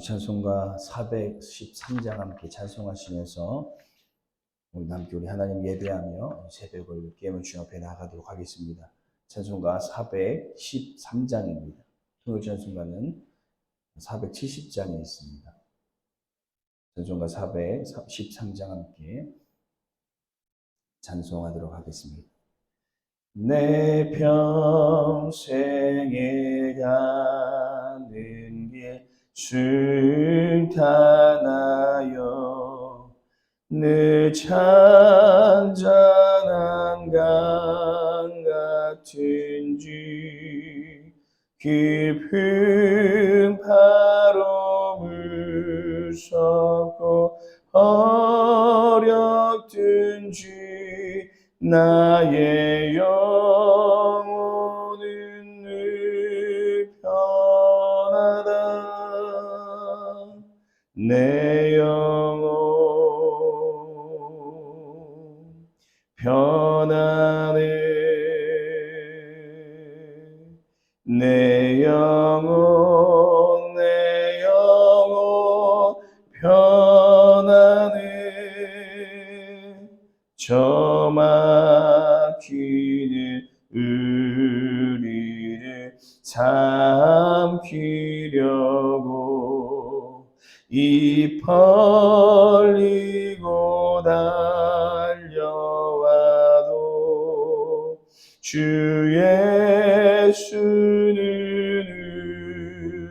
찬송가 413장 함께 찬송하시면서 함께 우리 하나님 예배하며 새벽을 깨우는 주 앞에 나가도록 하겠습니다. 찬송가 413장입니다. 토요일 찬송가는 470장에 있습니다. 찬송가 413장 함께 찬송하도록 하겠습니다. 내 평생에 가는 길 순탄하여 늘 찬잔한 강 같은지 깊은 파로물 섞고 어렵든지 나의 영혼은 늘 편하다. 내 영혼 편하네. 내 영혼 편하네. 저 막히는 의리를 삼키려고 입 벌리고 달려와도 주 예수는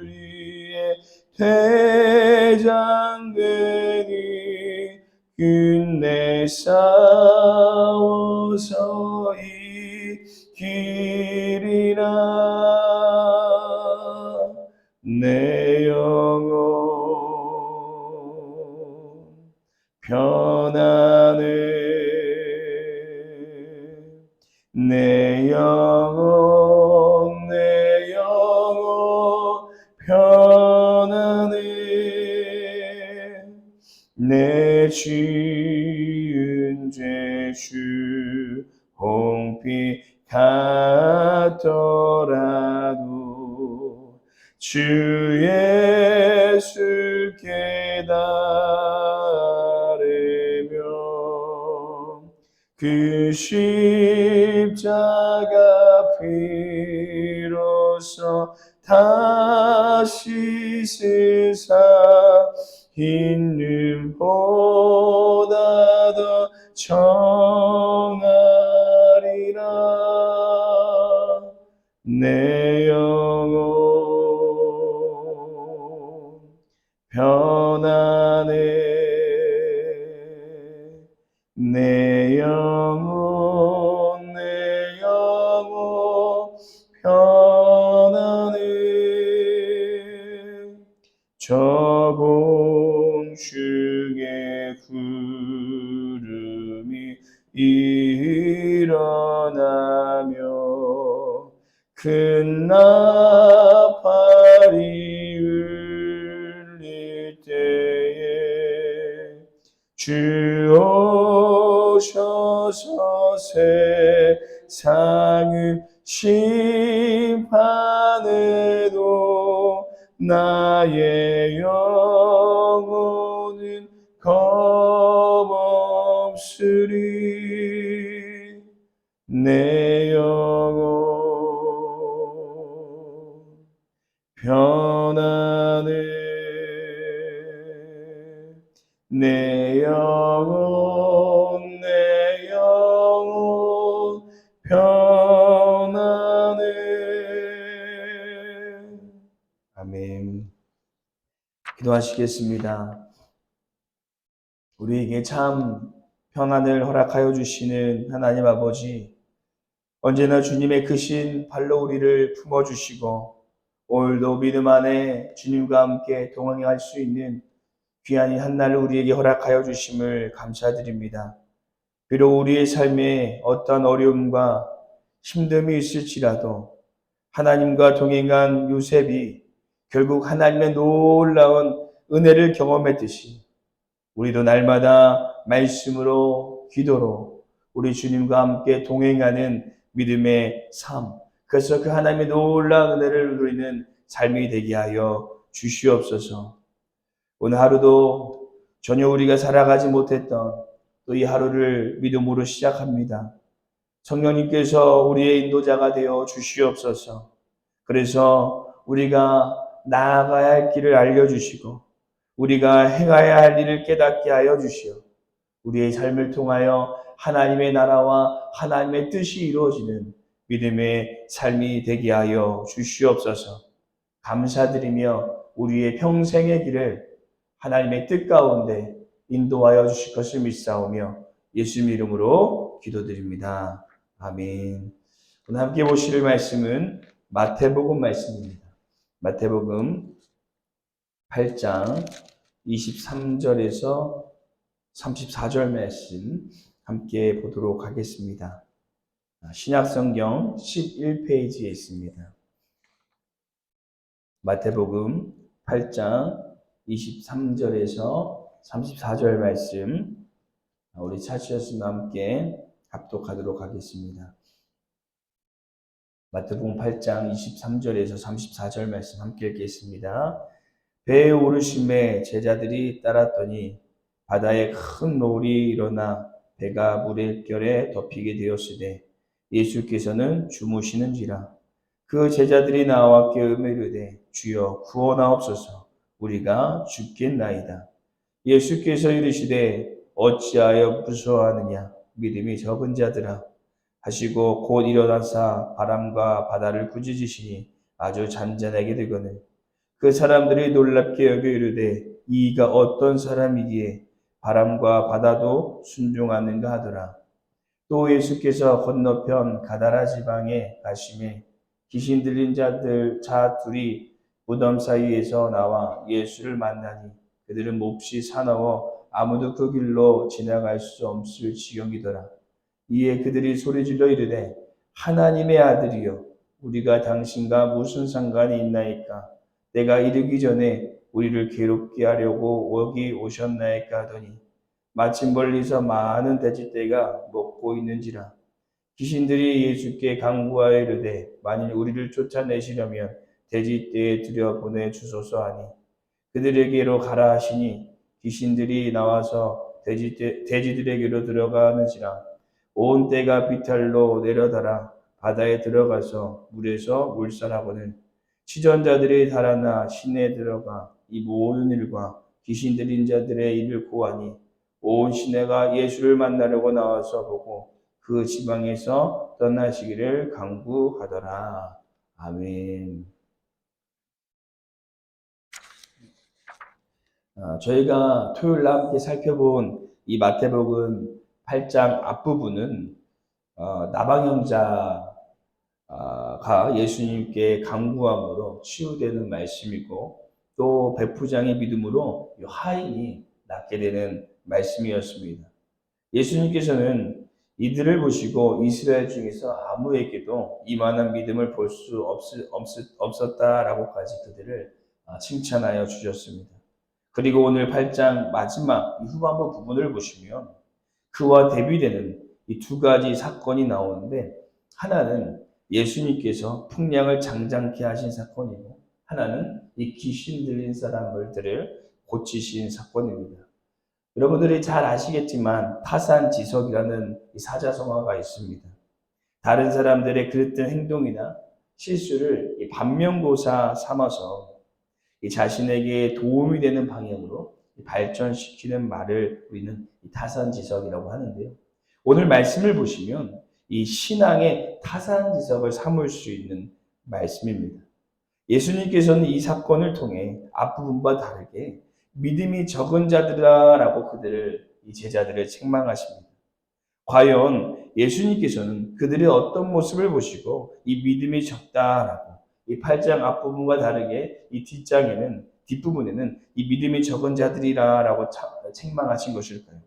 우리의 대장 되니 끝내 싸워서 이기리라. 내 영혼 편하네. 내 영혼 편하네. 내 지은 죄수 홍피 같더라도 주 예수께 따르며 그 십자가 피로써 다시 세상 있는보다 더 정하리라. 내 영혼 편하네. 내 영혼 편하네. 저 공중의 구름이 일어나며 큰 나팔이 울릴 때에 주 오셔서 세상을 심판해도 나의 영혼은 겁없으리. 내 영혼 편하네. 내 영혼 편하네. 아멘. 기도하시겠습니다. 우리에게 참 평안을 허락하여 주시는 하나님 아버지, 언제나 주님의 크신 발로 우리를 품어주시고 오늘도 믿음 안에 주님과 함께 동행할 수 있는 귀한 한 날을 우리에게 허락하여 주심을 감사드립니다. 비록 우리의 삶에 어떤 어려움과 힘듦이 있을지라도 하나님과 동행한 요셉이 결국 하나님의 놀라운 은혜를 경험했듯이 우리도 날마다 말씀으로 기도로 우리 주님과 함께 동행하는 믿음의 삶, 그래서 그 하나님의 놀라운 은혜를 누리는 삶이 되게 하여 주시옵소서. 오늘 하루도 전혀 우리가 살아가지 못했던 또 이 하루를 믿음으로 시작합니다. 성령님께서 우리의 인도자가 되어 주시옵소서. 그래서 우리가 나아가야 할 길을 알려주시고 우리가 행해야 할 일을 깨닫게 하여 주시어 우리의 삶을 통하여 하나님의 나라와 하나님의 뜻이 이루어지는 믿음의 삶이 되게 하여 주시옵소서. 감사드리며 우리의 평생의 길을 하나님의 뜻 가운데 인도하여 주실 것을 믿사오며 예수님 이름으로 기도드립니다. 아멘. 오늘 함께 보실 말씀은 마태복음 말씀입니다. 마태복음 8장 23절에서 34절 말씀 함께 보도록 하겠습니다. 신약성경 11페이지에 있습니다. 마태복음 8장 23절에서 34절 말씀 우리 찾으셨으면 함께 합독하도록 하겠습니다. 마태복음 8장 23절에서 34절 말씀 함께 읽겠습니다. 배에 오르심에 제자들이 따랐더니 바다에 큰 노을이 일어나 배가 물의 결에 덮이게 되었으되 예수께서는 주무시는지라. 그 제자들이 나와 깨우며 이르되 주여 구원하옵소서 우리가 죽겠나이다. 예수께서 이르시되 어찌하여 무서워하느냐 믿음이 적은 자들아 하시고 곧 일어나사 바람과 바다를 꾸짖으시니 아주 잔잔하게 되거늘 그 사람들이 놀랍게 여겨 이르되 이가 어떤 사람이기에 바람과 바다도 순종하는가 하더라. 또 예수께서 건너편 가다라 지방에 가심에 귀신 들린 자 둘이 무덤 사이에서 나와 예수를 만나니 그들은 몹시 사나워 아무도 그 길로 지나갈 수 없을 지경이더라. 이에 그들이 소리질러 이르되 하나님의 아들이여 우리가 당신과 무슨 상관이 있나이까 내가 이르기 전에 우리를 괴롭게 하려고 여기 오셨나이까 하더니 마침 멀리서 많은 돼지떼가 먹고 있는지라. 귀신들이 예수께 간구하여 이르되 만일 우리를 쫓아내시려면 돼지떼에 들여보내 주소서 하니 그들에게로 가라 하시니 귀신들이 나와서 돼지들에게로 들어가는지라. 온 떼가 비탈로 내려달아 바다에 들어가서 물에서 물살하고는 시전자들이 달아나 시내에 들어가 이 모든 일과 귀신 들린 자들의 일을 고하니 온 시내가 예수를 만나려고 나와서 보고 그 지방에서 떠나시기를 간구하더라. 아멘. 저희가 토요일 날 함께 살펴본 이 마태복음 8장 앞부분은 나방형자가 예수님께 간구함으로 치유되는 말씀이고 또 백부장의 믿음으로 하인이 낫게 되는 말씀이었습니다. 예수님께서는 이들을 보시고 이스라엘 중에서 아무에게도 이만한 믿음을 볼 수 없었다라고까지 그들을 칭찬하여 주셨습니다. 그리고 오늘 8장 마지막 이 후반부 부분을 보시면 그와 대비되는 이 두 가지 사건이 나오는데 하나는 예수님께서 풍량을 장장케 하신 사건이고 하나는 이 귀신 들린 사람들을 고치신 사건입니다. 여러분들이 잘 아시겠지만 타산지석이라는 이 사자성어가 있습니다. 다른 사람들의 그릇된 행동이나 실수를 반면교사 삼아서 자신에게 도움이 되는 방향으로 발전시키는 말을 우리는 타산지석이라고 하는데요. 오늘 말씀을 보시면 이 신앙의 타산지석을 삼을 수 있는 말씀입니다. 예수님께서는 이 사건을 통해 앞부분과 다르게 믿음이 적은 자들아라고 그들을 이 제자들을 책망하십니다. 과연 예수님께서는 그들의 어떤 모습을 보시고 이 믿음이 적다라고 이 8장 앞부분과 다르게 이 뒷부분에는 이 믿음이 적은 자들이라라고 책망하신 것일까요?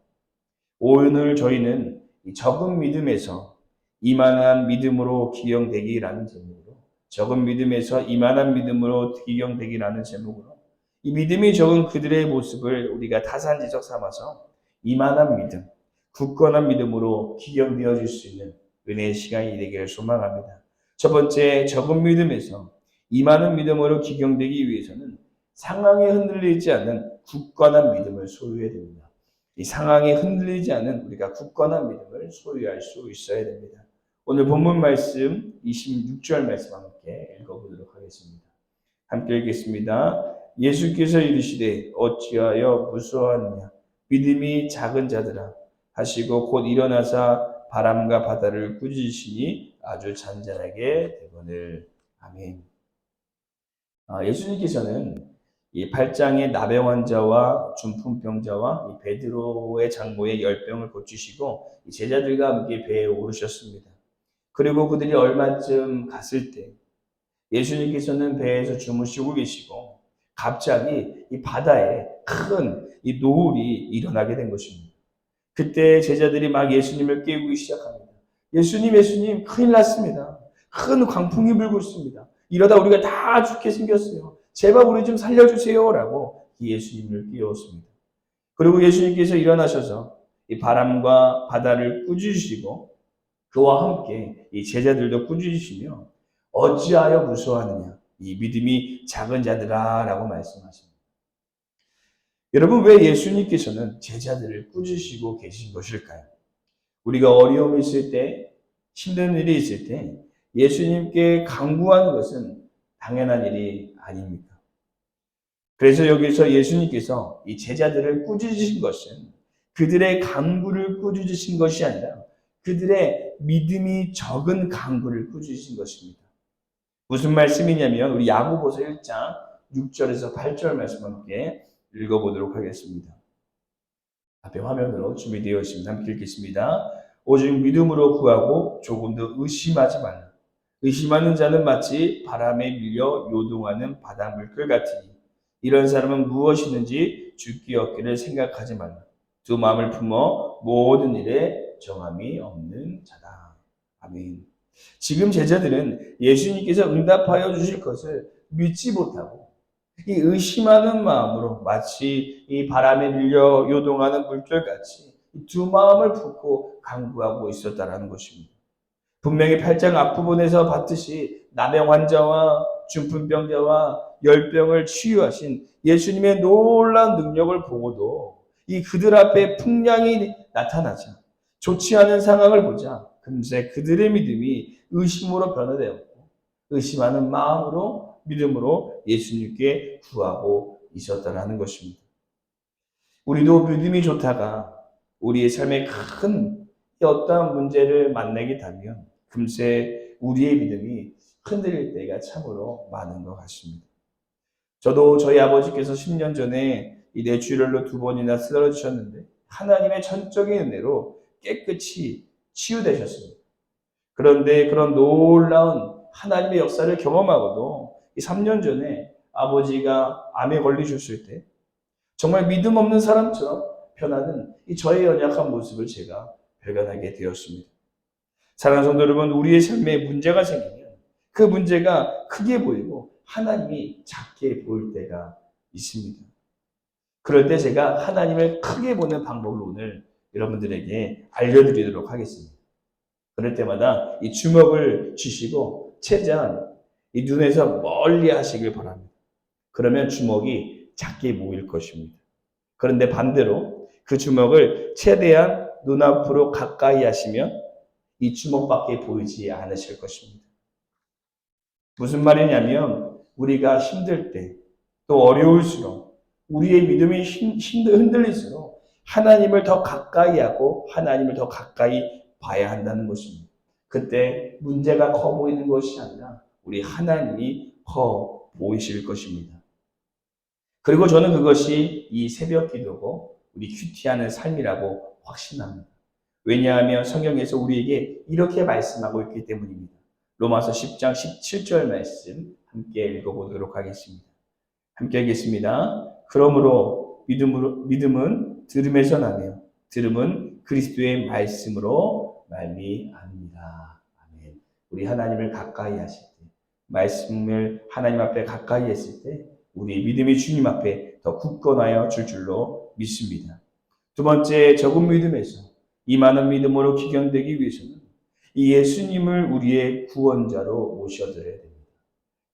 오늘 저희는 이 적은 믿음에서 이만한 믿음으로 기용되기라는 제목으로 적은 믿음에서 이만한 믿음으로 기용되기라는 제목으로 이 믿음이 적은 그들의 모습을 우리가 타산지석 삼아서 이만한 믿음, 굳건한 믿음으로 기용되어질 수 있는 은혜의 시간이 되기를 소망합니다. 첫 번째, 적은 믿음에서 이만한 믿음으로 기용되기 위해서는 상황에 흔들리지 않는 굳건한 믿음을 소유해야 됩니다. 이 상황에 흔들리지 않은 우리가 굳건한 믿음을 소유할 수 있어야 됩니다. 오늘 본문 말씀 26절 말씀 함께 읽어보도록 하겠습니다. 함께 읽겠습니다. 예수께서 이르시되 어찌하여 무서워하느냐 믿음이 작은 자들아 하시고 곧 일어나사 바람과 바다를 꾸짖으시니 아주 잔잔하게 되거늘. 아멘. 예수님께서는 이 8장의 나병 환자와 중풍병자와 이 베드로의 장모의 열병을 고치시고 이 제자들과 함께 배에 오르셨습니다. 그리고 그들이 얼마쯤 갔을 때 예수님께서는 배에서 주무시고 계시고 갑자기 이 바다에 큰 이 노을이 일어나게 된 것입니다. 그때 제자들이 막 예수님을 깨우기 시작합니다. 예수님, 예수님, 큰일 났습니다. 큰 광풍이 불고 있습니다. 이러다 우리가 다 죽게 생겼어요. 제발 우리 좀 살려주세요. 라고 예수님을 깨웠습니다. 그리고 예수님께서 일어나셔서 이 바람과 바다를 꾸짖으시고 그와 함께 이 제자들도 꾸짖으시며 어찌하여 무서워하느냐 이 믿음이 작은 자들아 라고 말씀하십니다. 여러분, 왜 예수님께서는 제자들을 꾸짖으시고 계신 것일까요? 우리가 어려움이 있을 때, 힘든 일이 있을 때 예수님께 간구하는 것은 당연한 일이 아닙니까? 그래서 여기서 예수님께서 이 제자들을 꾸짖으신 것은 그들의 간구를 꾸짖으신 것이 아니라 그들의 믿음이 적은 간구를 꾸짖으신 것입니다. 무슨 말씀이냐면 우리 야고보서 1장 6절에서 8절 말씀 함께 읽어보도록 하겠습니다. 앞에 화면으로 준비되어 있습니다. 함께 읽겠습니다. 오직 믿음으로 구하고 조금도 의심하지 말라. 의심하는 자는 마치 바람에 밀려 요동하는 바닷물결 같으니 이런 사람은 무엇이든지 죽기 없기를 생각하지 말라. 두 마음을 품어 모든 일에 정함이 없는 자다. 아멘. 지금 제자들은 예수님께서 응답하여 주실 것을 믿지 못하고 이 의심하는 마음으로 마치 이 바람에 밀려 요동하는 물결같이 두 마음을 품고 간구하고 있었다라는 것입니다. 분명히 8장 앞부분에서 봤듯이 나병 환자와 중풍병자와 열병을 치유하신 예수님의 놀라운 능력을 보고도 이 그들 앞에 풍랑이 나타나자 좋지 않은 상황을 보자 금세 그들의 믿음이 의심으로 변화되었고 의심하는 마음으로 믿음으로 예수님께 구하고 있었다라는 것입니다. 우리도 믿음이 좋다가 우리의 삶에 큰 어떠한 문제를 만나게 되면 금세 우리의 믿음이 흔들릴 때가 참으로 많은 것 같습니다. 저도 저희 아버지께서 10년 전에 이 뇌출혈로 2번이나 쓰러지셨는데 하나님의 전적인 은혜로 깨끗이 치유되셨습니다. 그런데 그런 놀라운 하나님의 역사를 경험하고도 이 3년 전에 아버지가 암에 걸리셨을 때 정말 믿음 없는 사람처럼 변하는 이 저의 연약한 모습을 제가 발견하게 되었습니다. 사랑하는 성도 여러분, 우리의 삶에 문제가 생기면 그 문제가 크게 보이고 하나님이 작게 보일 때가 있습니다. 그럴 때 제가 하나님을 크게 보는 방법을 오늘 여러분들에게 알려드리도록 하겠습니다. 그럴 때마다 이 주먹을 쥐시고 최대한 이 눈에서 멀리 하시길 바랍니다. 그러면 주먹이 작게 모일 것입니다. 그런데 반대로 그 주먹을 최대한 눈앞으로 가까이 하시면 이 주먹밖에 보이지 않으실 것입니다. 무슨 말이냐면 우리가 힘들 때 또 어려울수록 우리의 믿음이 흔들릴수록 하나님을 더 가까이 하고 하나님을 더 가까이 봐야 한다는 것입니다. 그때 문제가 커 보이는 것이 아니라 우리 하나님이 커 보이실 것입니다. 그리고 저는 그것이 이 새벽 기도고 우리 큐티하는 삶이라고 확신합니다. 왜냐하면 성경에서 우리에게 이렇게 말씀하고 있기 때문입니다. 로마서 10장 17절 말씀 함께 읽어보도록 하겠습니다. 함께 읽겠습니다. 그러므로 믿음은 들음에서 나며 들음은 그리스도의 말씀으로 말미암니다. 아멘. 우리 하나님을 가까이 하실 때, 말씀을 하나님 앞에 가까이 했을 때 우리 믿음이 주님 앞에 더 굳건하여 줄 줄로 믿습니다. 두 번째, 적은 믿음에서 이 많은 믿음으로 기견되기 위해서는 이 예수님을 우리의 구원자로 모셔드려야 됩니다.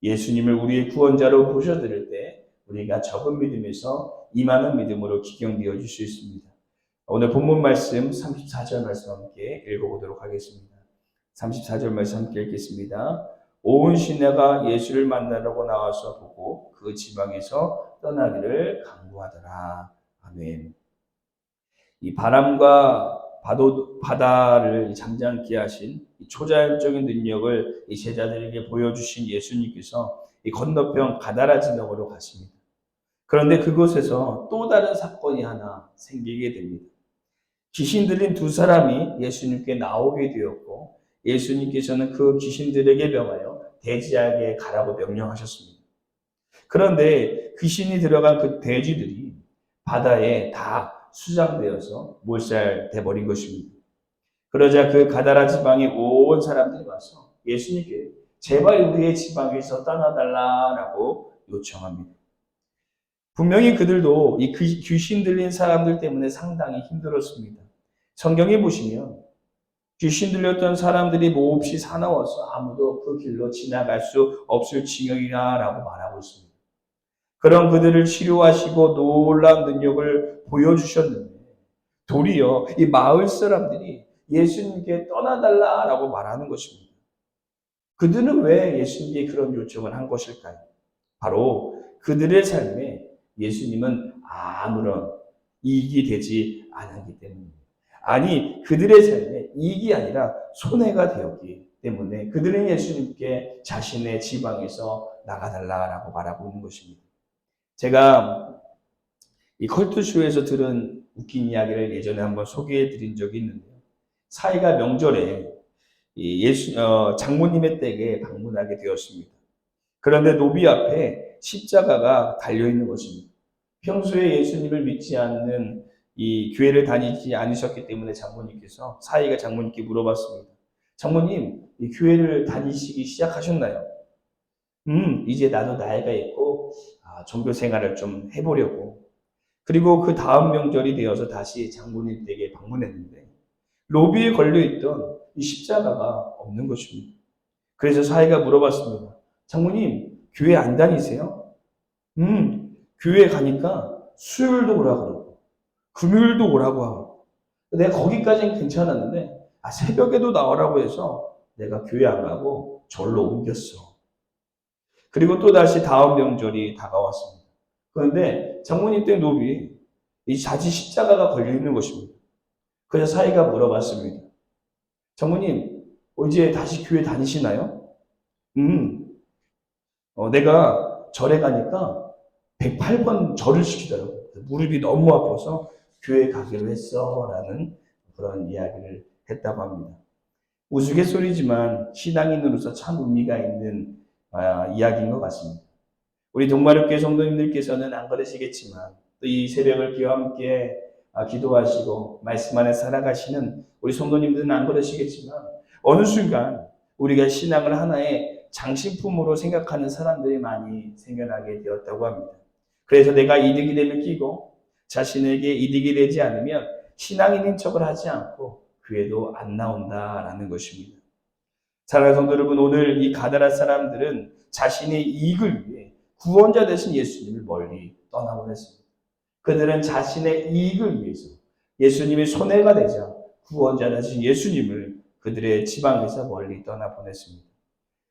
예수님을 우리의 구원자로 모셔드릴 때 우리가 적은 믿음에서 임하는 믿음으로 기경되어질 수 있습니다. 오늘 본문 말씀 34절 말씀 함께 읽어보도록 하겠습니다. 34절 말씀 함께 읽겠습니다. 온 시내가 예수를 만나려고 나와서 보고 그 지방에서 떠나기를 강구하더라. 아멘. 이 바람과 바다를 잠잠케 하신 이 초자연적인 능력을 이 제자들에게 보여주신 예수님께서 이 건너편 가다라 지역으로 가십니다. 그런데 그곳에서 또 다른 사건이 하나 생기게 됩니다. 귀신 들린 두 사람이 예수님께 나오게 되었고 예수님께서는 그 귀신들에게 명하여 돼지에게 가라고 명령하셨습니다. 그런데 귀신이 들어간 그 돼지들이 바다에 다 수장되어서 몰살돼 버린 것입니다. 그러자 그 가다라 지방에 온 사람들이 와서 예수님께 제발 우리의 지방에서 떠나달라라고 요청합니다. 분명히 그들도 이 귀신 들린 사람들 때문에 상당히 힘들었습니다. 성경에 보시면 귀신 들렸던 사람들이 몹시 사나워서 아무도 그 길로 지나갈 수 없을 지경이라고 말하고 있습니다. 그런 그들을 치료하시고 놀라운 능력을 보여주셨는데 도리어 이 마을 사람들이 예수님께 떠나달라라고 말하는 것입니다. 그들은 왜 예수님께 그런 요청을 한 것일까요? 바로 그들의 삶에 예수님은 아무런 이익이 되지 않았기 때문입니다. 아니, 그들의 삶에 이익이 아니라 손해가 되었기 때문에 그들은 예수님께 자신의 지방에서 나가달라고 말하고 있는 것입니다. 제가 이 컬투쇼에서 들은 웃긴 이야기를 예전에 한번 소개해 드린 적이 있는데요. 사이가 명절에 장모님의 댁에 방문하게 되었습니다. 그런데 노비 앞에 십자가가 달려있는 것입니다. 평소에 예수님을 믿지 않는 이 교회를 다니지 않으셨기 때문에 사이가 장모님께 물어봤습니다. 장모님, 이 교회를 다니시기 시작하셨나요? 이제 나도 나이가 있고 종교 생활을 좀 해보려고. 그리고 그 다음 명절이 되어서 다시 장모님 댁에 방문했는데 로비에 걸려있던 이 십자가가 없는 것입니다. 그래서 사이가 물어봤습니다. 장모님, 교회 안 다니세요? 교회 가니까 수요일도 오라고 그러고 금요일도 오라고 하고 내가 거기까지는 괜찮았는데 새벽에도 나오라고 해서 내가 교회 안 가고 절로 옮겼어. 그리고 또 다시 다음 명절이 다가왔습니다. 그런데 장모님 댁 노비 이 자지 십자가가 걸려 있는 것입니다. 그래서 사이가 물어봤습니다. 장모님, 이제 다시 교회 다니시나요? 내가 절에 가니까 108번 절을 시키더라고요. 무릎이 너무 아파서 교회 가기로 했어 라는 그런 이야기를 했다고 합니다. 우스갯소리지만 신앙인으로서 참 의미가 있는 이야기인 것 같습니다. 우리 동마력교회 성도님들께서는 안 그러시겠지만 또 이 새벽을 기와 함께 기도하시고 말씀 안에 살아가시는 우리 성도님들은 안 그러시겠지만 어느 순간 우리가 신앙을 하나의 장식품으로 생각하는 사람들이 많이 생겨나게 되었다고 합니다. 그래서 내가 이득이 되면 끼고 자신에게 이득이 되지 않으면 신앙인인 척을 하지 않고 교회도 안 나온다라는 것입니다. 사랑하는 성도 여러분, 오늘 이 가다라 사람들은 자신의 이익을 위해 구원자 되신 예수님을 멀리 떠나보냈습니다. 그들은 자신의 이익을 위해서 예수님이 손해가 되자 구원자 되신 예수님을 그들의 지방에서 멀리 떠나보냈습니다.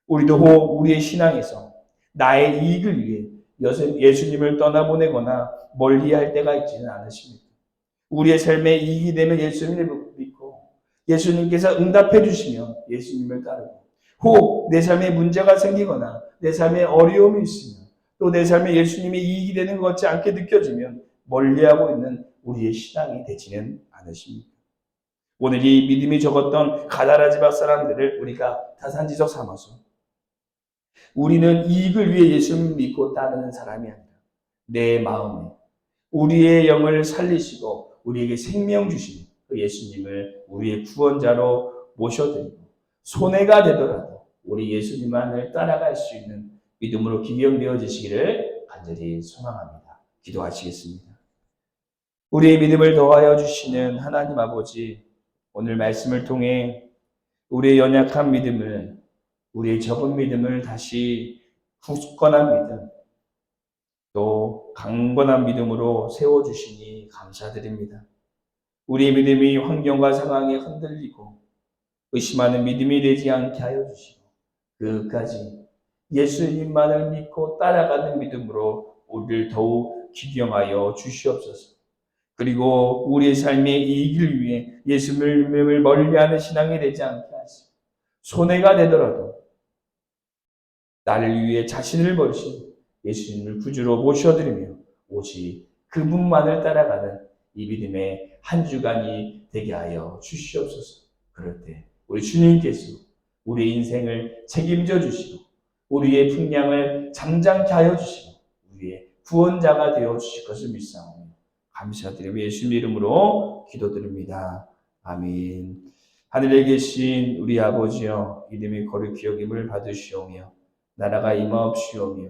우리도 우리의 신앙에서 나의 이익을 위해 예수님을 떠나보내거나 멀리할 때가 있지는 않으십니까? 우리의 삶에 이익이 되면 예수님을 믿고 예수님께서 응답해 주시면 예수님을 따르고 혹 내 삶에 문제가 생기거나 내 삶에 어려움이 있으면 또 내 삶에 예수님이 이익이 되는 것 같지 않게 느껴지면 멀리하고 있는 우리의 신앙이 되지는 않으십니까? 오늘 이 믿음이 적었던 가다라 지방 사람들을 우리가 타산지석 삼아서 우리는 이익을 위해 예수님을 믿고 따르는 사람이 아니라 내 마음에 우리의 영을 살리시고 우리에게 생명 주신 그 예수님을 우리의 구원자로 모셔드리고 손해가 되더라도 우리 예수님만을 따라갈 수 있는 믿음으로 기경되어지시기를 간절히 소망합니다. 기도하시겠습니다. 우리의 믿음을 더하여 주시는 하나님 아버지, 오늘 말씀을 통해 우리의 연약한 믿음을, 우리의 적은 믿음을 다시 굳건한 믿음, 또 강건한 믿음으로 세워주시니 감사드립니다. 우리의 믿음이 환경과 상황에 흔들리고 의심하는 믿음이 되지 않게 하여 주시고 끝까지 예수님만을 믿고 따라가는 믿음으로 우리를 더욱 기경하여 주시옵소서. 그리고 우리의 삶의 이익을 위해 예수님을 멀리하는 신앙이 되지 않게 하시고 손해가 되더라도 나를 위해 자신을 버리신 예수님을 구주로 모셔드리며 오직 그분만을 따라가는 이 믿음의 한 주간이 되게 하여 주시옵소서. 그럴 때 우리 주님께서 우리의 인생을 책임져 주시고 우리의 풍량을 잠잠케 하여 주시고 우리의 구원자가 되어 주실 것을 믿사오며 감사드리며 예수님 이름으로 기도드립니다. 아멘. 하늘에 계신 우리 아버지여, 이름이 거룩히 여김을 받으시오며 나라가 임하옵시오며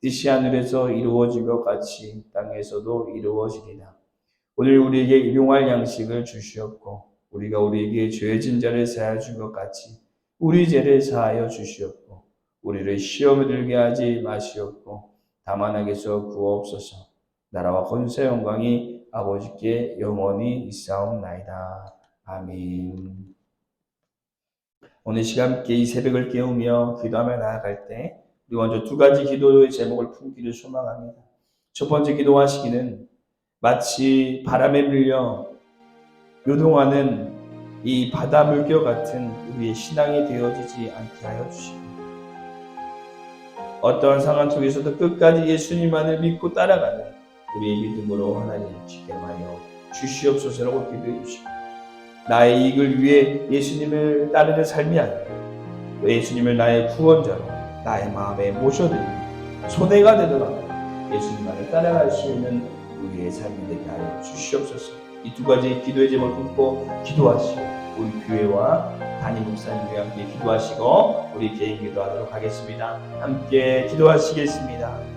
뜻이 하늘에서 이루어진 것 같이 땅에서도 이루어지리라. 오늘 우리에게 일용할 양식을 주시옵고 우리가 우리에게 죄진 자를 사하여 준 것 같이 우리 죄를 사하여 주시옵고 우리를 시험에 들게 하지 마시옵고 다만 악에서 구하옵소서. 나라와 권세 영광이 아버지께 영원히 있사옵나이다. 아멘. 오늘 시간 함께 이 새벽을 깨우며 기도하며 나아갈 때 우리 먼저 두 가지 기도의 제목을 품기를 소망합니다. 첫 번째 기도하시기는 마치 바람에 밀려 요동하는 이 바다 물결 같은 우리의 신앙이 되어지지 않게 하여 주시고 어떠한 상황 속에서도 끝까지 예수님만을 믿고 따라가는 우리의 믿음으로 하나님 지켜하여 주시옵소서라고 기도해 주시고 나의 이익을 위해 예수님을 따르는 삶이 아니라 예수님을 나의 구원자로 나의 마음에 모셔드리고 손해가 되더라도 예수님만을 따라갈 수 있는 우리의 삶이 되게 하여 주시옵소서. 이 두 가지 기도의 제목을 품고 기도하시고 우리 교회와 담임 목사님과 함께 기도하시고 우리 개인 기도하도록 하겠습니다. 함께 기도하시겠습니다.